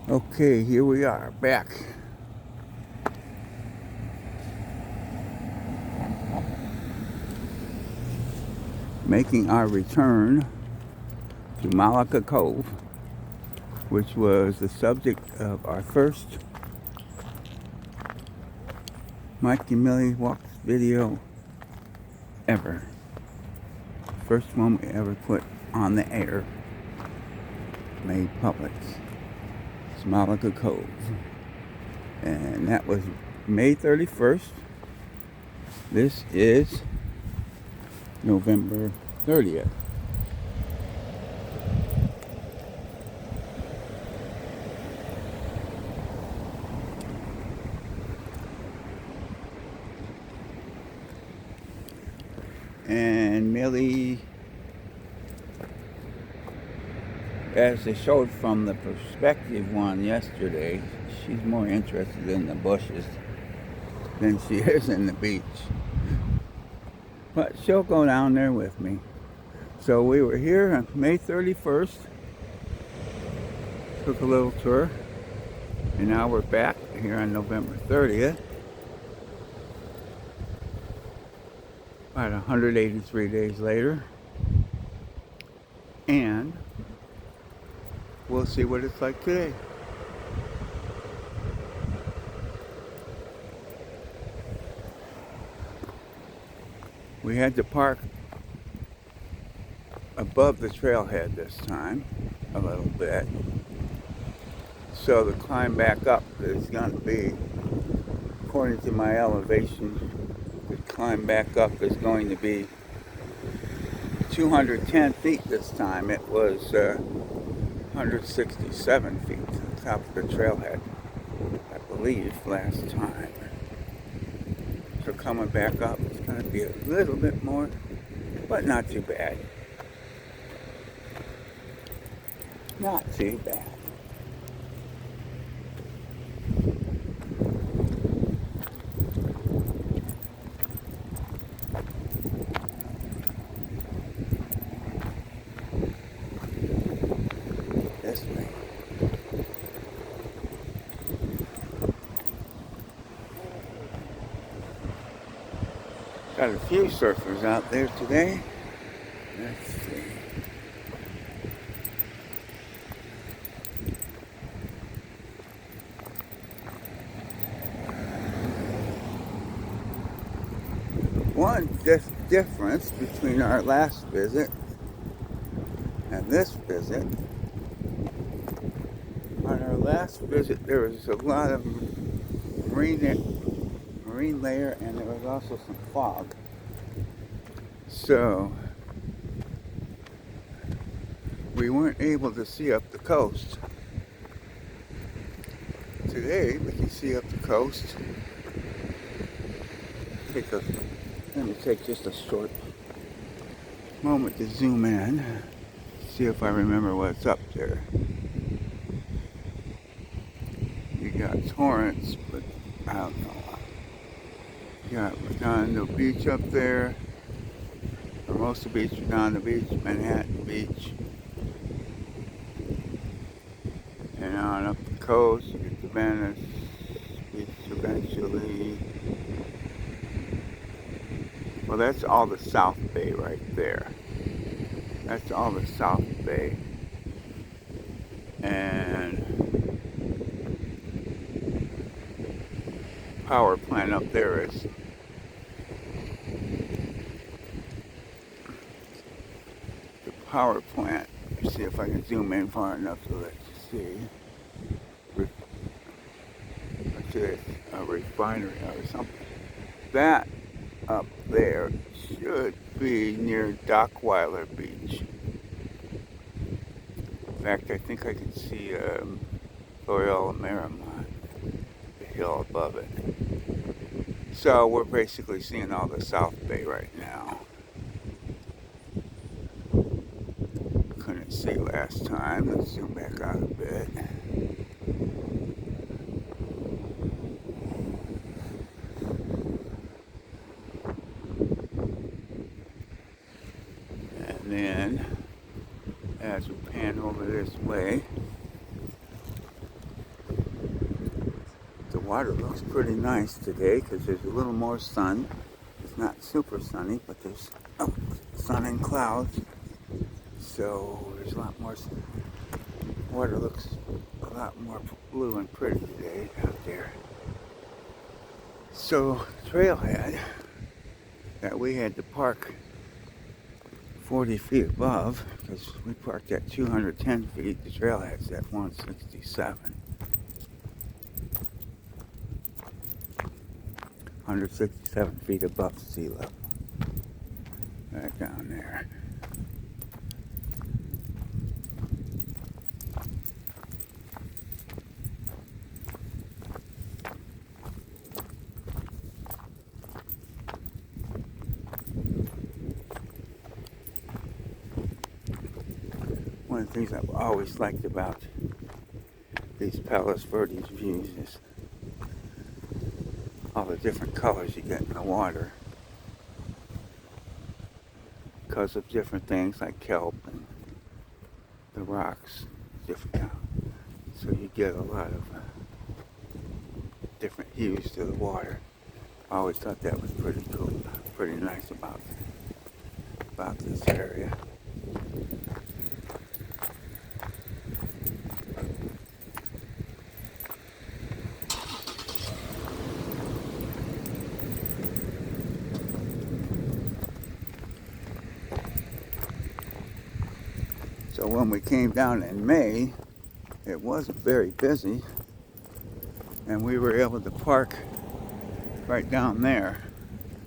Okay, here we are back. Making our return to Malaga Cove, which was the subject of our first Mike and Millie walks video ever. First one we ever put on the air, made public. It's Malaga Cove. And that was May 31st. This is November 30th. And Millie, as they showed from the perspective one yesterday, she's more interested in the bushes than she is in the beach. But she'll go down there with me. So we were here on May 31st, took a little tour, and now we're back here on November 30th. About 183 days later. And we'll see what it's like today. We had to park above the trailhead this time, a little bit. So the climb back up is going to be, according to my elevation, the climb back up is going to be 210 feet this time. It was 167 feet to the top of the trailhead, I believe, last time. So coming back up, it's going to be a little bit more, but not too bad. Not too bad. This way. Got a few surfers out there today. Let's see. One difference between our last visit and this visit. On our last visit, there was a lot of marine layer, and there was also some fog. So we weren't able to see up the coast. Today we can see up the coast. Let me take just a short moment to zoom in, see if I remember what's up there. You got Torrance, but I don't know. You got Redondo Beach up there, Hermosa Beach, Redondo Beach, Manhattan Beach, and on up the coast you get to Venice Beach eventually. Well, that's all the South Bay right there. That's all the South Bay. And power plant up there is the power plant. Let me see if I can zoom in far enough to let you see. It's a refinery or something. That up there should be near Dockweiler Beach. In fact, I think I can see Loyola Marymount, the hill above it. So we're basically seeing all the South Bay right now. Couldn't see last time. Let's zoom back out a bit. And then, as we pan over this way, Water looks pretty nice today because there's a little more sun. It's not super sunny, but there's sun and clouds. So there's a lot more. Water looks a lot more blue and pretty today out there. So trailhead that we had to park 40 feet above because we parked at 210 feet. The trailhead's at 167. 167 feet above sea level. Right down there. One of the things I've always liked about these Palos Verdes views is all the different colors you get in the water because of different things like kelp and the rocks, different. So you get a lot of different hues to the water. I always thought that was pretty cool, pretty nice about this area. So when we came down in May, it wasn't very busy, and we were able to park right down there,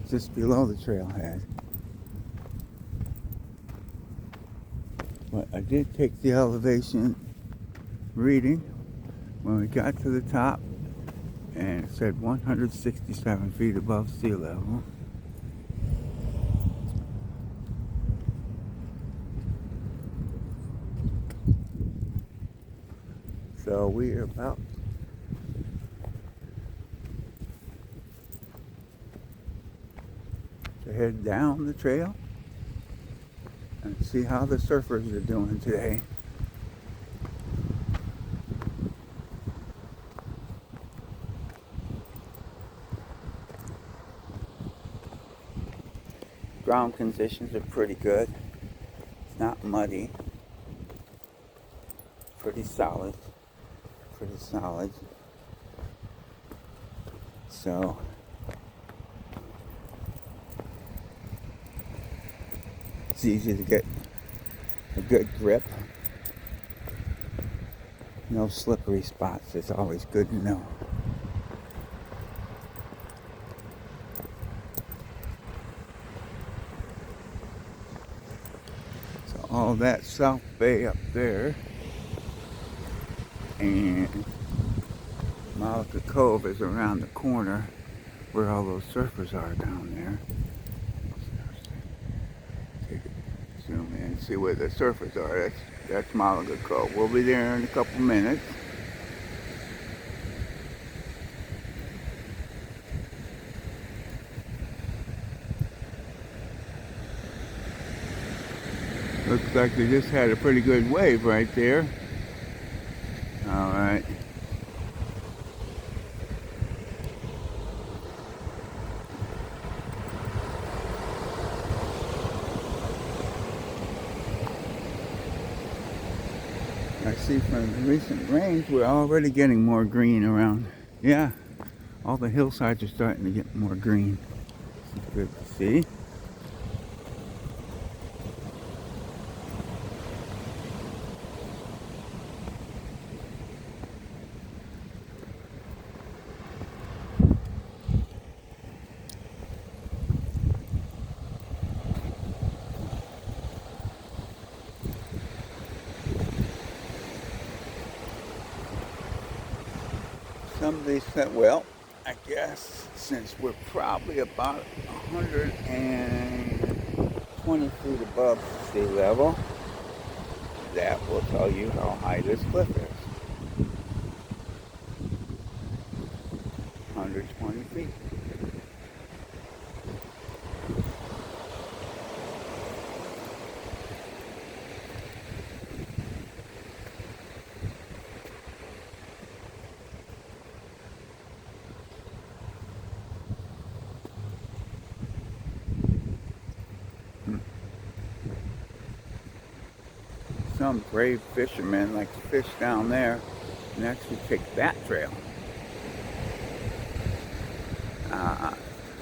just below the trailhead. But I did take the elevation reading when we got to the top, and it said 167 feet above sea level. So we are about to head down the trail and see how the surfers are doing today. Ground conditions are pretty good. It's not muddy. Pretty solid. So it's easy to get a good grip. No slippery spots. It's always good to know. So all that South Bay up there, and Malaga Cove is around the corner where all those surfers are down there. Zoom in and see where the surfers are. That's Malaga Cove. We'll be there in a couple minutes. Looks like they just had a pretty good wave right there. All right. I see from the recent rains, we're already getting more green around. Yeah, all the hillsides are starting to get more green. It's good to see. Somebody said, well, I guess since we're probably about 120 feet above sea level, that will tell you how high this cliff is. 120 feet. some brave fishermen like to fish down there and actually take that trail.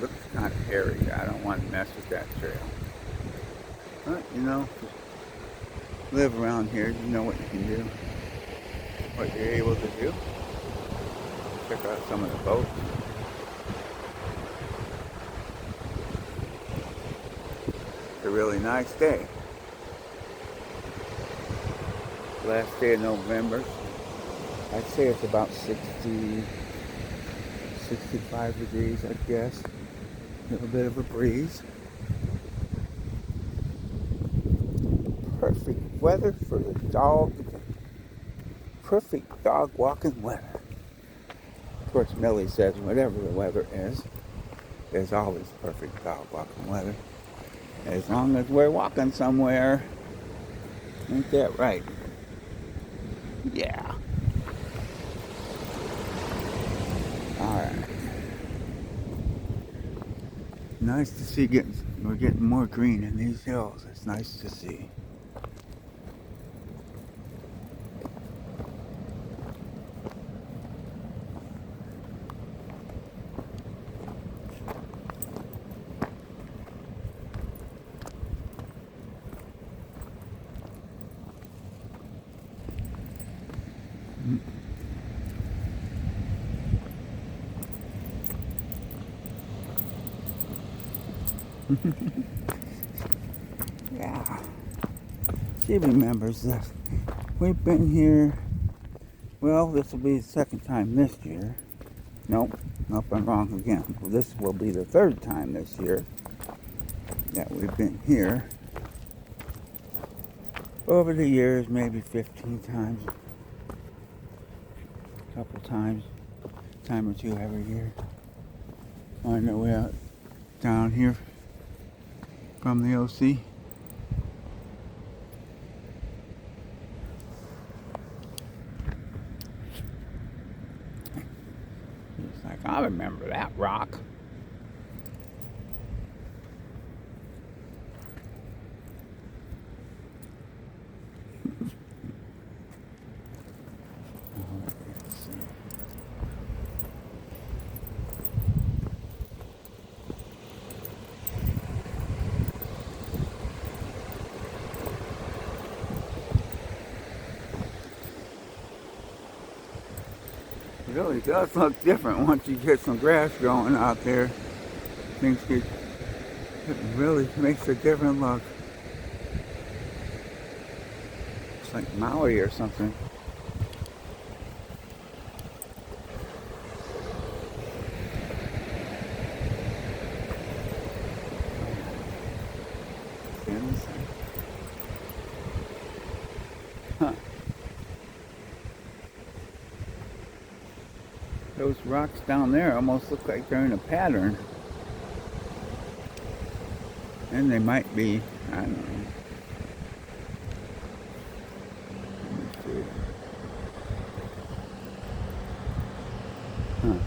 Looks kind of hairy. I don't want to mess with that trail. But, you know, live around here, you know what you can do, what you're able to do. Check out some of the boats. It's a really nice day. Last day of November. I'd say it's about 65 degrees, I guess. A little bit of a breeze. Perfect weather for the dog. Perfect dog walking weather. Of course, Millie says whatever the weather is, there's always perfect dog walking weather. As long as we're walking somewhere. Ain't that right? Yeah. Alright. Nice to see we're getting more green in these hills. It's nice to see. Yeah. She remembers this. We've been here, well, this will be the second time this year. Nope, I'm wrong again. Well, this will be the third time this year that we've been here. Over the years, maybe 15 times. A couple times. Time or two every year. On our way out down here from the OC. It's like, I remember that rock. It really does look different once you get some grass growing out there. Things get, it really makes a different look. It's like Maui or something. Huh. Those rocks down there almost look like they're in a pattern. And they might be, I don't know. Let me see. Huh.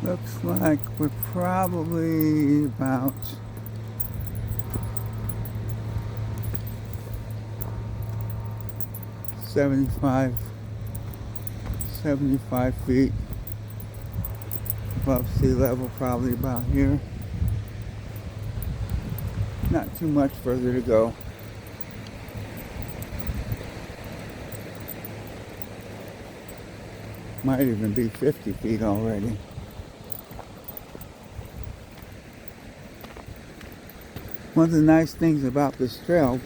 Looks like we're probably about 75 feet above sea level, probably about here. Not too much further to go. Might even be 50 feet already. One of the nice things about this trail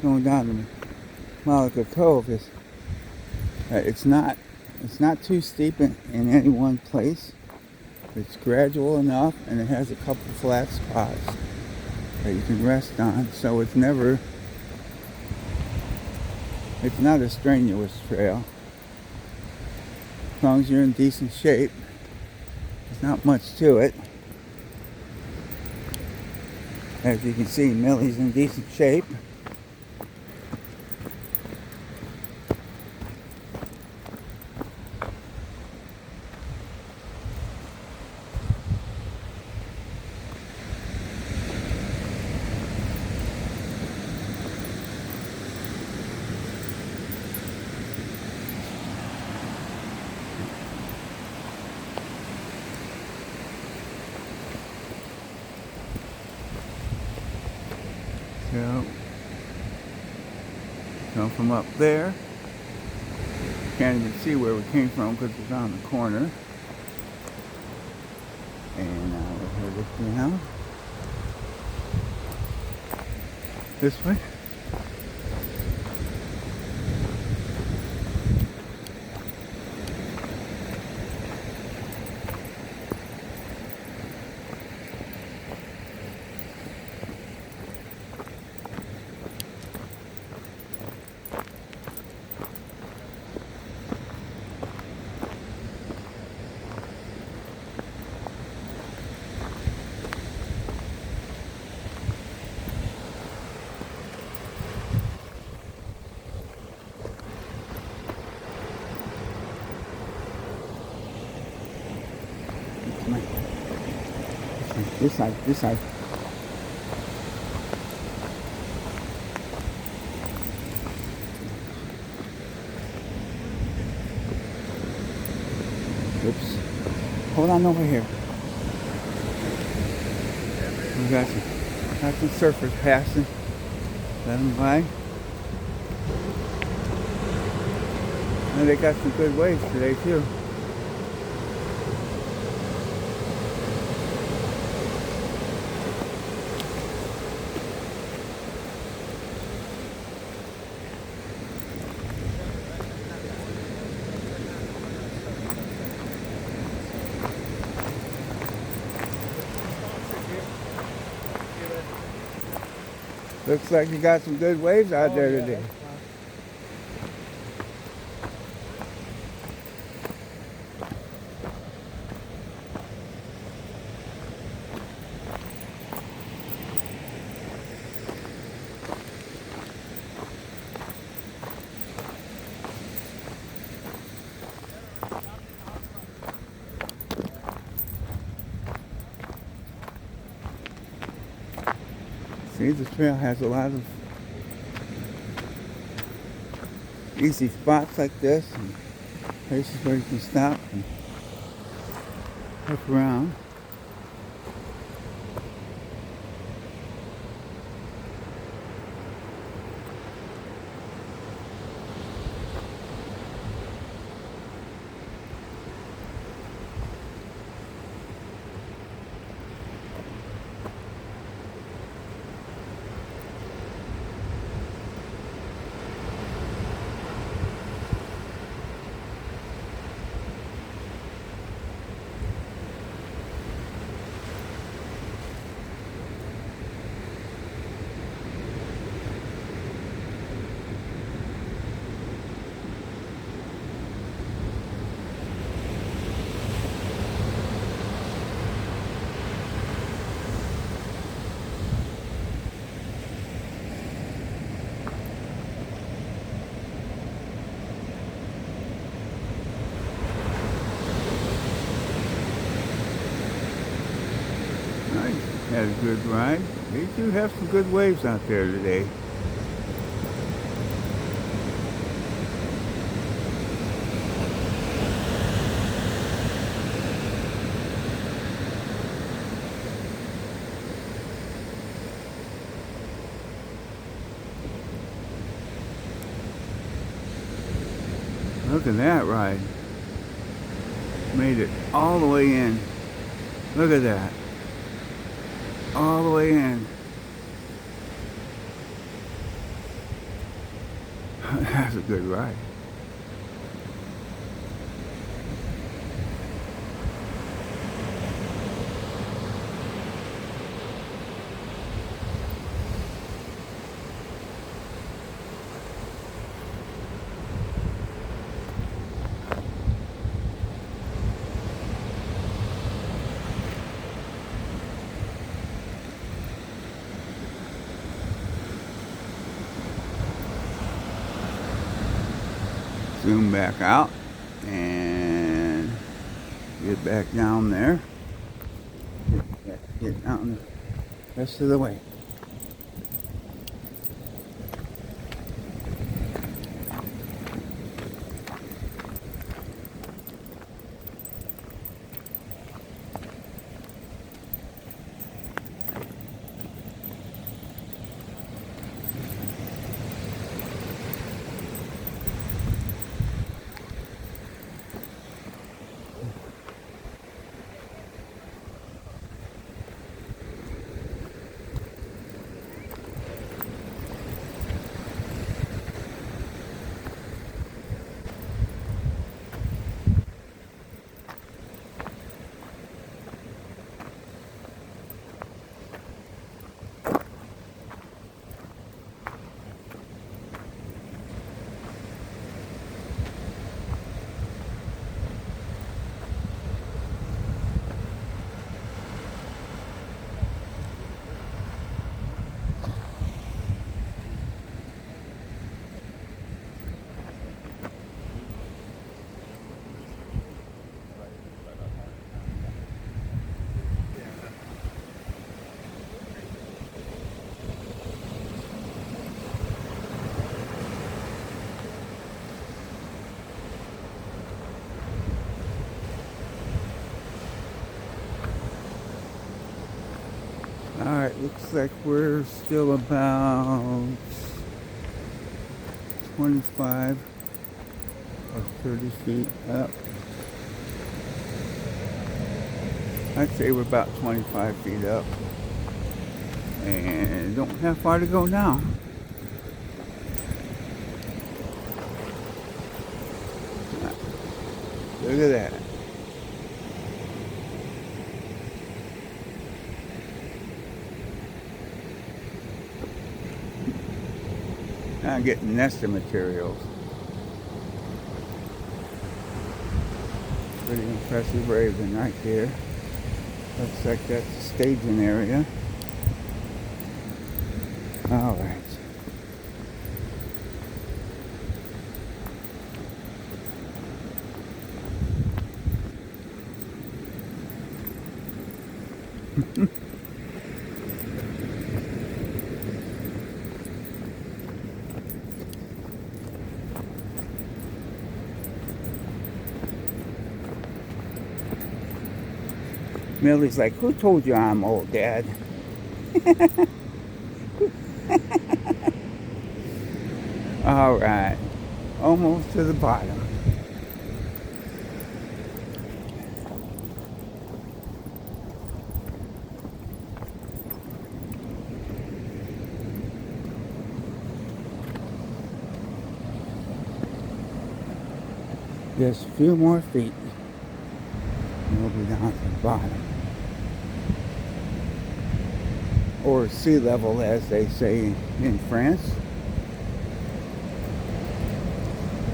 going down to Malaga Cove is that it's not too steep in any one place. It's gradual enough, and it has a couple flat spots that you can rest on, so it's not a strenuous trail. As long as you're in decent shape, there's not much to it. As you can see, Millie's in decent shape. So, come from up there. Can't even see where we came from because it's on the corner. And now we're headed down this way. This side, this side. Oops. Hold on over here. We got some surfers passing. Let them by. And they got some good waves today too. Looks like you got some good waves out there today. See, the trail has a lot of easy spots like this and places where you can stop and look around. Had a good ride. They do have some good waves out there today. Look at that ride. Made it all the way in. Look at that. All the way in. That's a good ride. zoom back out and get back down there. Get down the rest of the way. Alright, looks like we're still about 25 or 30 feet up. I'd say we're about 25 feet up. And don't have far to go now. Look at that. I'm getting nesting materials. Pretty impressive raven right there. Looks like that's the staging area. Alright. Millie's like, who told you I'm old, Dad? Alright. Almost to the bottom. Just a few more feet. And we'll be down to the bottom. Or sea level, as they say in France.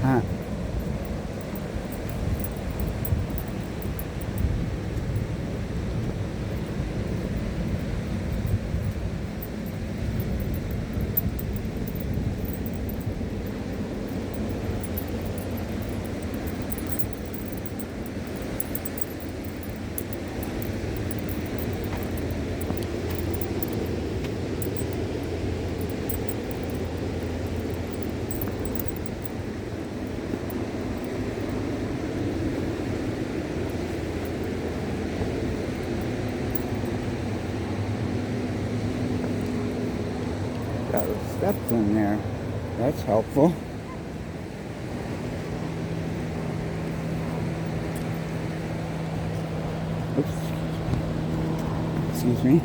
Huh. Got the steps in there. That's helpful. Oops. Excuse me.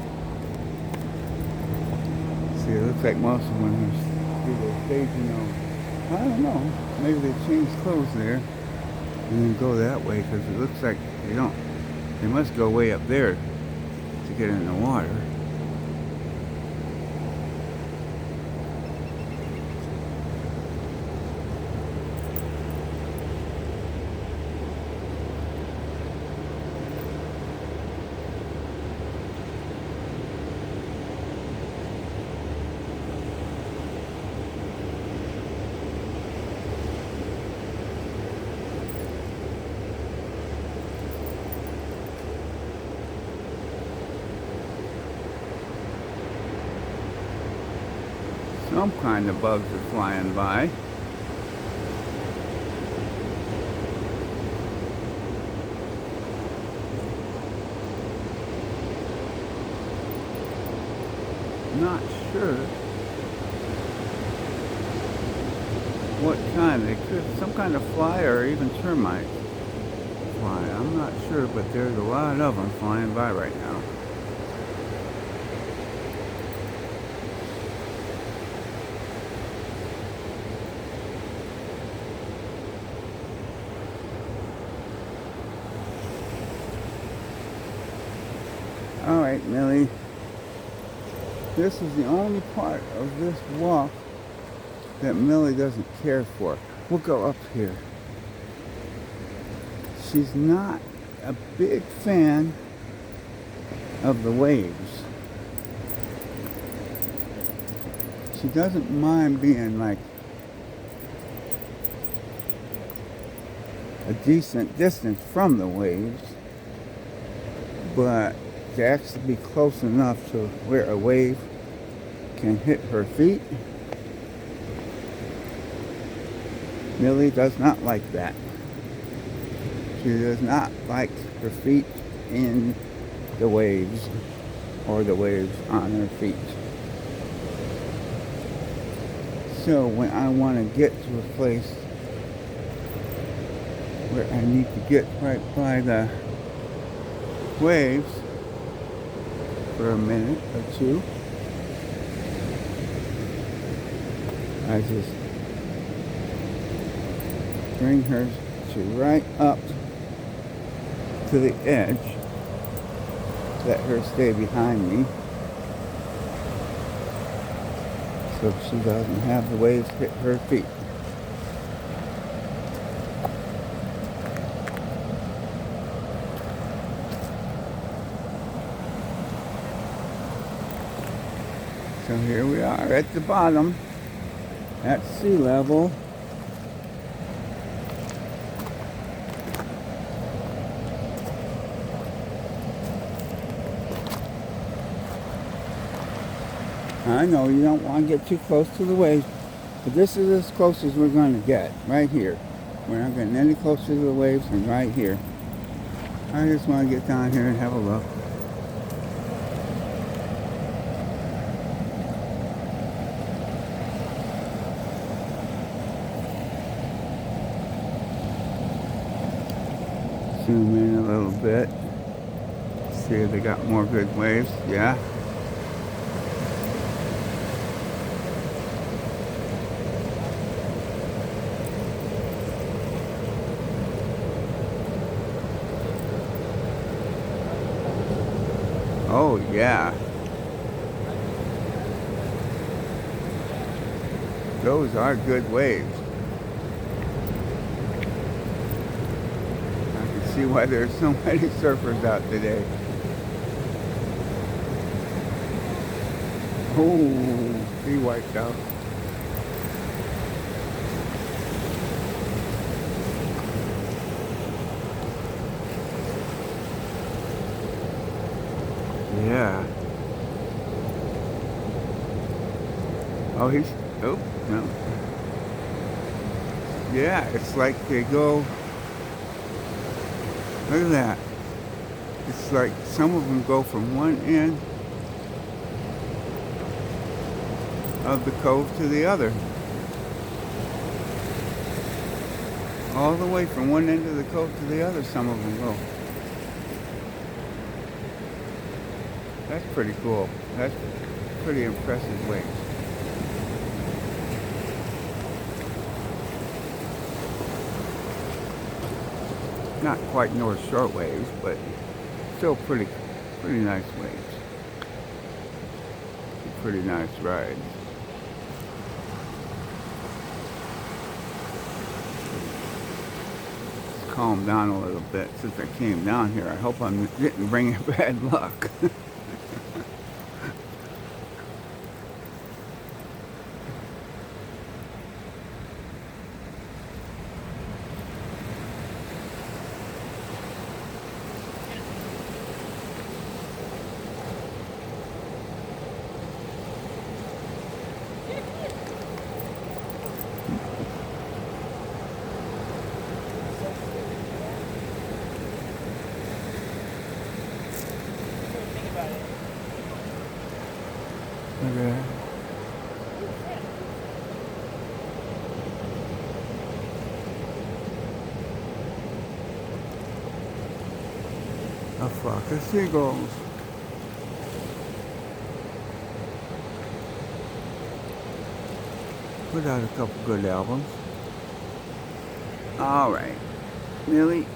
See, it looks like most of them do the staging on. I don't know. Maybe they changed clothes there and then go that way, because it looks like they don't. They must go way up there to get in the water. Some kind of bugs are flying by. Not sure what kind. They could some kind of fly or even termite fly. I'm not sure, but there's a lot of them flying by right now. All right, Millie. This is the only part of this walk that Millie doesn't care for. We'll go up here. She's not a big fan of the waves. She doesn't mind being like a decent distance from the waves, but to actually be close enough to where a wave can hit her feet, Millie does not like that. She does not like her feet in the waves or the waves on her feet. So when I want to get to a place where I need to get right by the waves for a minute or two, I just bring her to right up to the edge, let her stay behind me so she doesn't have the waves hit her feet. So here we are at the bottom at sea level. I know you don't want to get too close to the waves, but this is as close as we're going to get, right here. We're not getting any closer to the waves than right here. I just want to get down here and have a look. Zoom in a little bit. See if they got more good waves. Yeah. Oh yeah. Those are good waves. I can see why there's so many surfers out today. Oh, he wiped out. Yeah. Oh, he's, oh, no. Yeah, it's like they go, look at that. It's like some of them go from one end of the cove to the other. All the way from one end of the cove to the other, some of them go. That's pretty cool. That's pretty impressive waves. Not quite North Shore waves, but still pretty nice waves. Pretty nice ride. It's calmed down a little bit since I came down here. I hope I didn't bring bad luck. Look at that. A flock of seagulls. Put out a couple good albums. All right, Millie.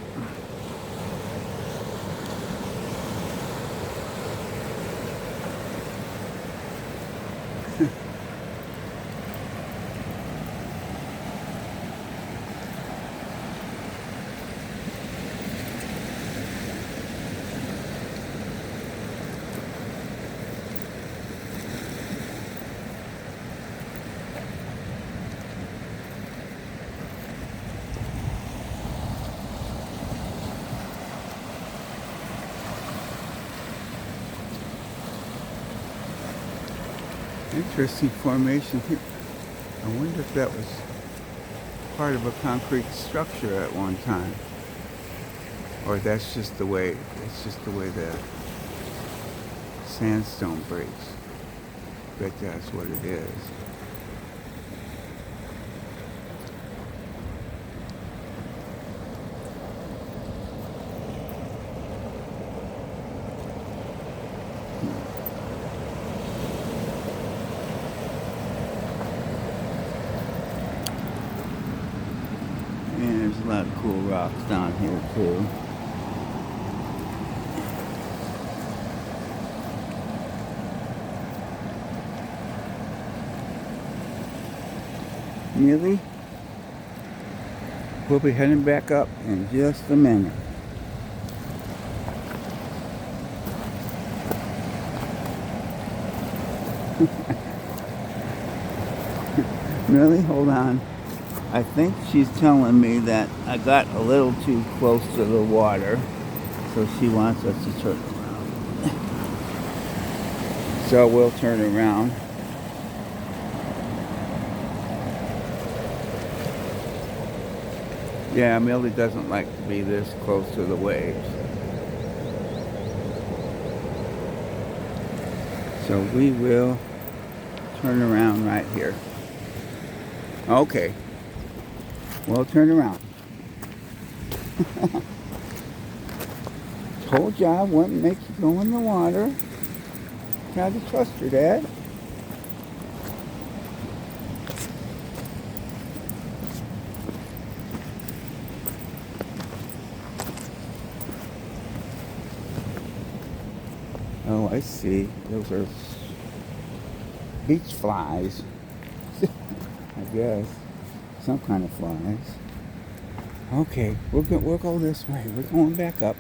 Interesting formation here. I wonder if that was part of a concrete structure at one time. Or that's just the way, the sandstone breaks. Bet that's what it is. And there's a lot of cool rocks down here too. Millie, we'll be heading back up in just a minute. Millie, hold on. I think she's telling me that I got a little too close to the water, so she wants us to turn around. So we'll turn around. Yeah, Millie doesn't like to be this close to the waves. So we will turn around right here. Okay. We'll turn around. Told you I wouldn't make you go in the water. Gotta trust her, Dad. Oh, I see. Those are beach flies. I guess. Some kind of flies. Okay, we'll go this way. We're going back up.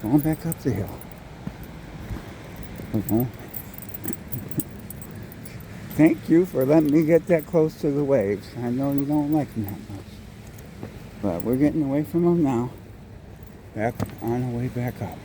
Going back up the hill. We're going. Thank you for letting me get that close to the waves. I know you don't like them that much. But we're getting away from them now. Back on our way back up.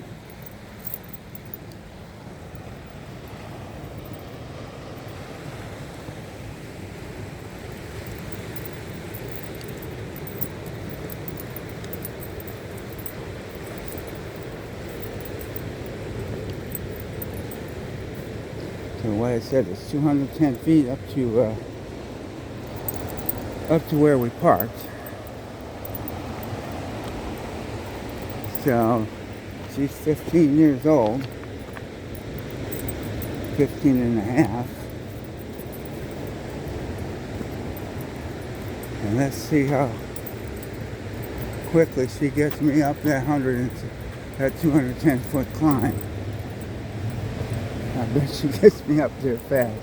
So what I said is 210 feet up to where we parked. So she's 15 years old, 15 and a half. And let's see how quickly she gets me up that 210 foot climb. I bet she gets me up there fast.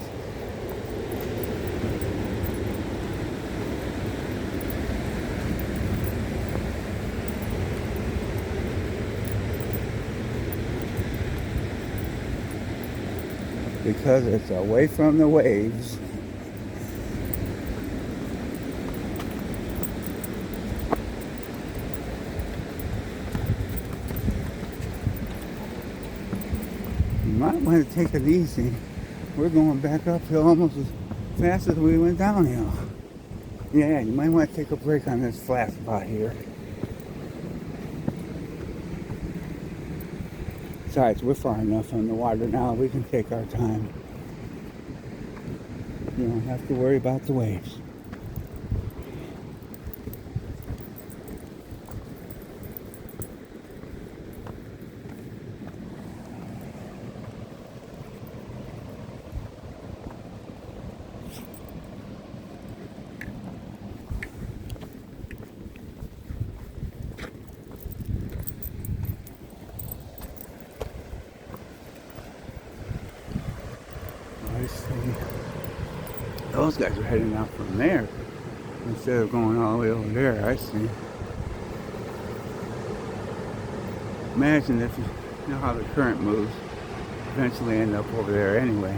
Because it's away from the waves. You might want to take it easy. We're going back uphill almost as fast as we went downhill. Yeah, you might want to take a break on this flat spot here. Besides, we're far enough from the water now, we can take our time. You don't have to worry about the waves. I see. Those guys are heading out from there instead of going all the way over there. I see. Imagine if you know how the current moves, eventually end up over there anyway.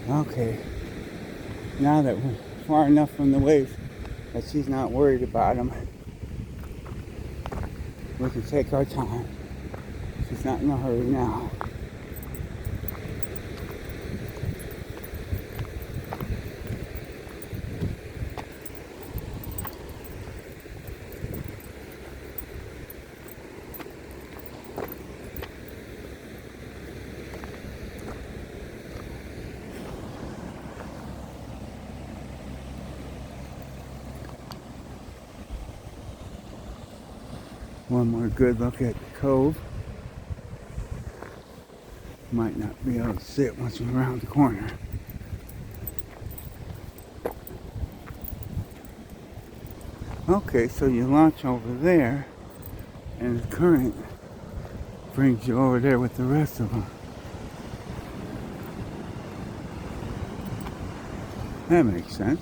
Okay, now that we're far enough from the waves that she's not worried about them, we can take our time. She's not in a hurry now. One more good look at the cove. Might not be able to see it once we're around the corner. Okay, so you launch over there and the current brings you over there with the rest of them. That makes sense.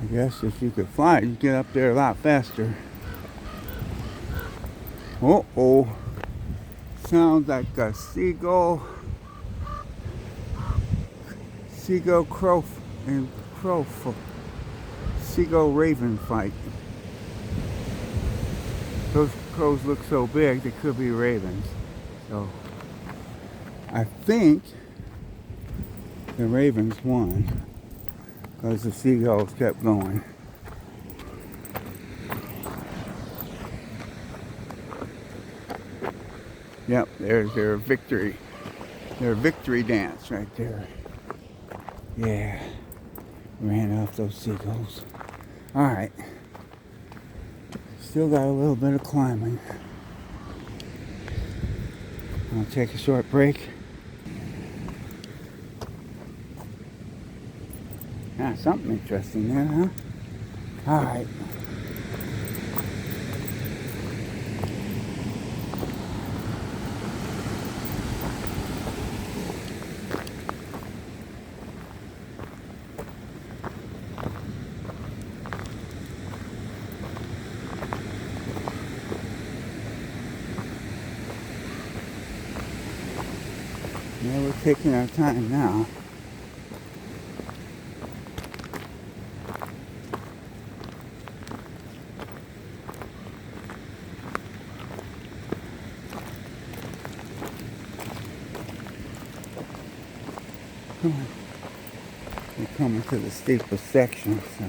I guess if you could fly, you'd get up there a lot faster. Uh-oh. Sounds like a seagull crow and seagull raven fight. Those crows look so big, they could be ravens. So I think the ravens won because the seagulls kept going. Yep, there's their victory dance right there. Yeah, ran off those seagulls. All right, still got a little bit of climbing. I'll take a short break. Ah, something interesting there, huh? All right. Yeah, we're taking our time now. We're coming to the steepest section, so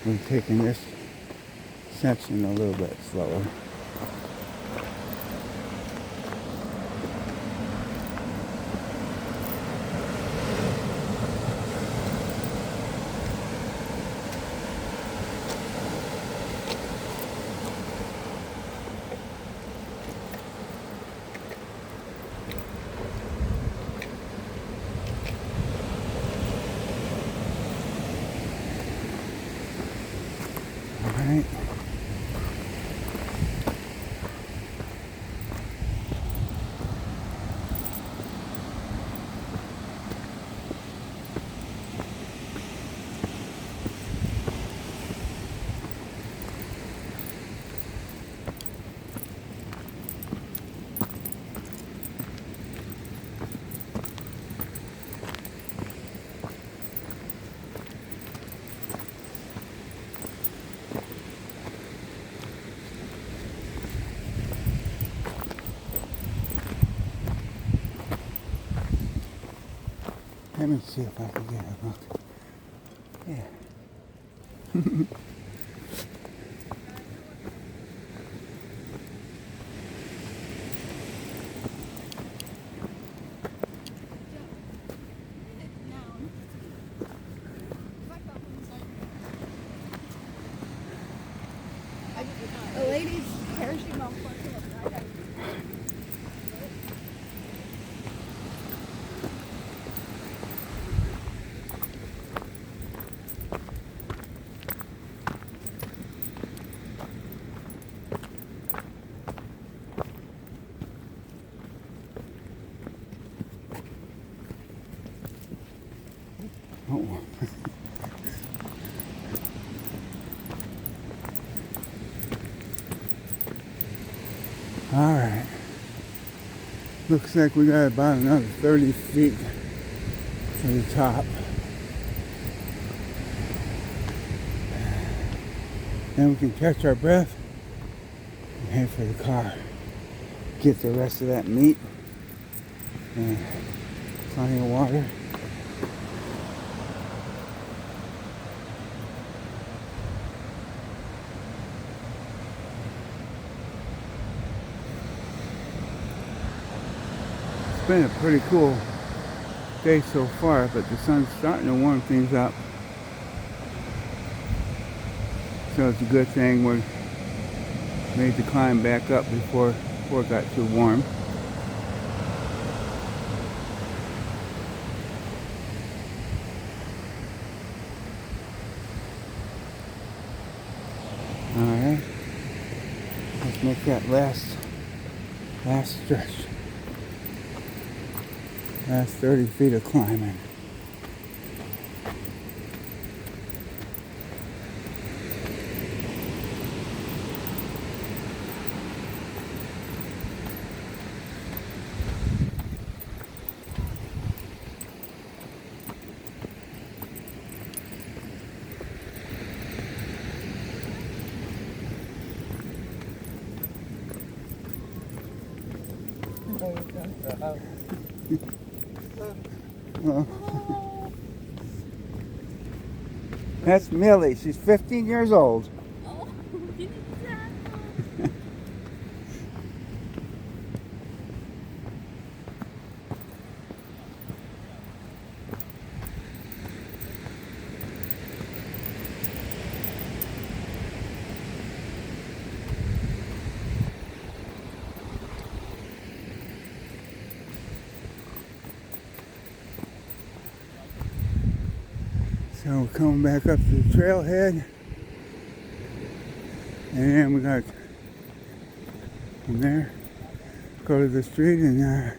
we're taking this section a little bit slower. Let me see if I can get a look. Yeah. The lady's parachute malfunction. Oh. All right. Looks like we got about another 30 feet to the top. Then we can catch our breath and head for the car. Get the rest of that meat and plenty of water. It's been a pretty cool day so far, but the sun's starting to warm things up. So it's a good thing we made the climb back up before it got too warm. Alright. Let's make that last stretch. Last 30 feet of climbing. That's Millie. She's 15 years old. Oh, So we're coming back up to the trailhead, and then we got from there go to the street and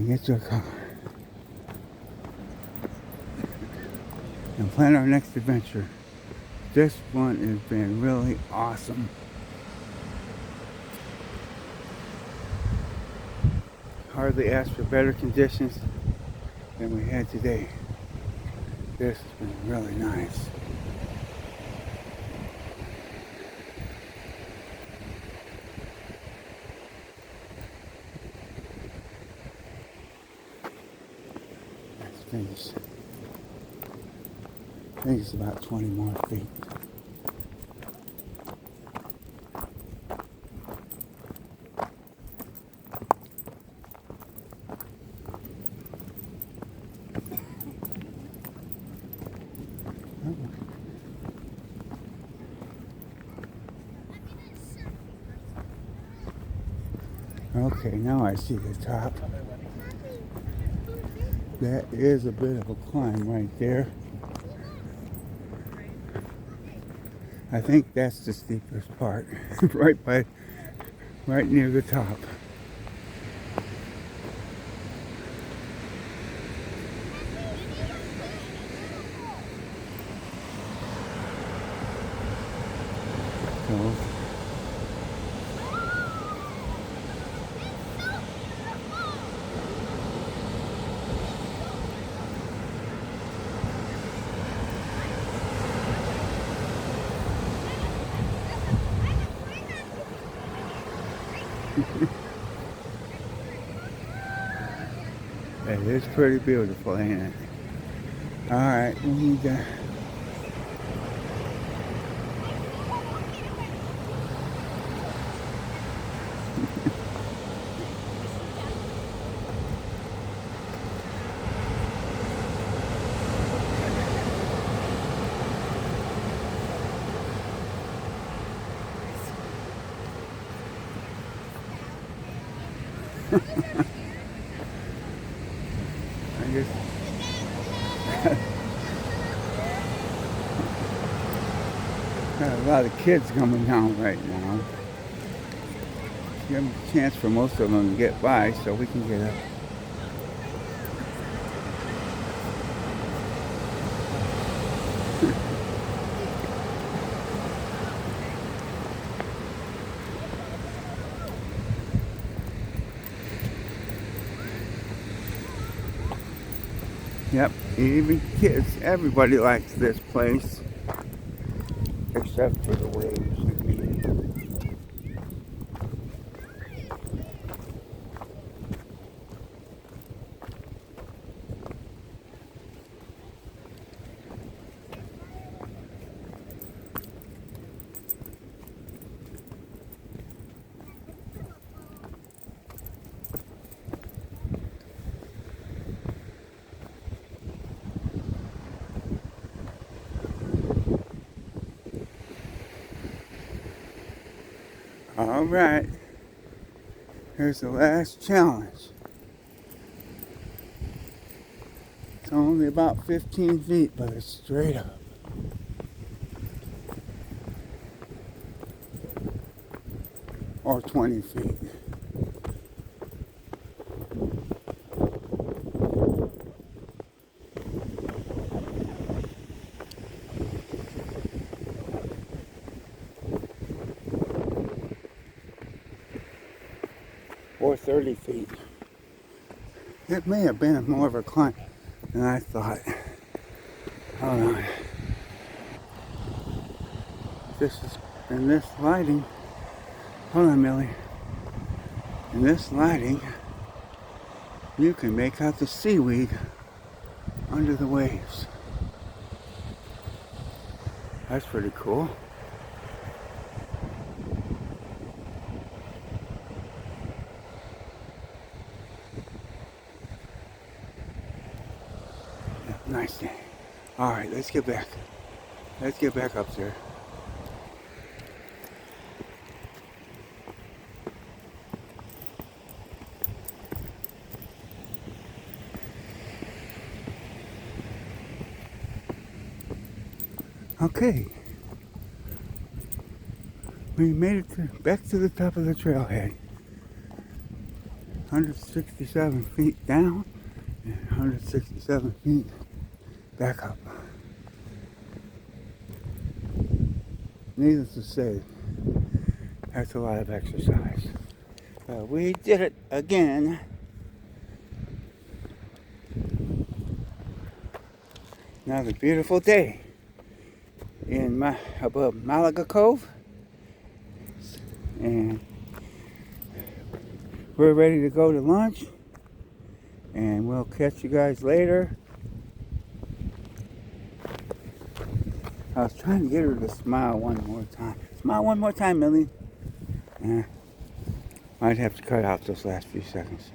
get to a car and plan our next adventure. This one has been really awesome. Hardly asked for better conditions than we had today. This has been really nice. Let's finish. I think it's about 20 more feet. Okay, now I see the top. That is a bit of a climb right there. I think that's the steepest part, right near the top. So, It is pretty beautiful, ain't it? Alright, we need to... I guess... Got a lot of kids coming down right now. Give them a chance for most of them to get by so we can get up. Yep, even kids, everybody likes this place. Except for the waves. All right, here's the last challenge. It's only about 15 feet, but it's straight up. Or 20 feet. Or 30 feet. It may have been more of a climb than I thought. Hold on. This is in this lighting. Hold on, Millie. In this lighting, you can make out the seaweed under the waves. That's pretty cool. Nice day. All right, let's get back. Let's get back up there. Okay. We made it back to the top of the trailhead. 167 feet down and 167 feet back up. Needless to say, that's a lot of exercise. We did it again. Another beautiful day in above Malaga Cove. And we're ready to go to lunch. And we'll catch you guys later. I was trying to get her to smile one more time. Smile one more time, Millie. Might have to cut out those last few seconds.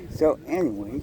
So anyway,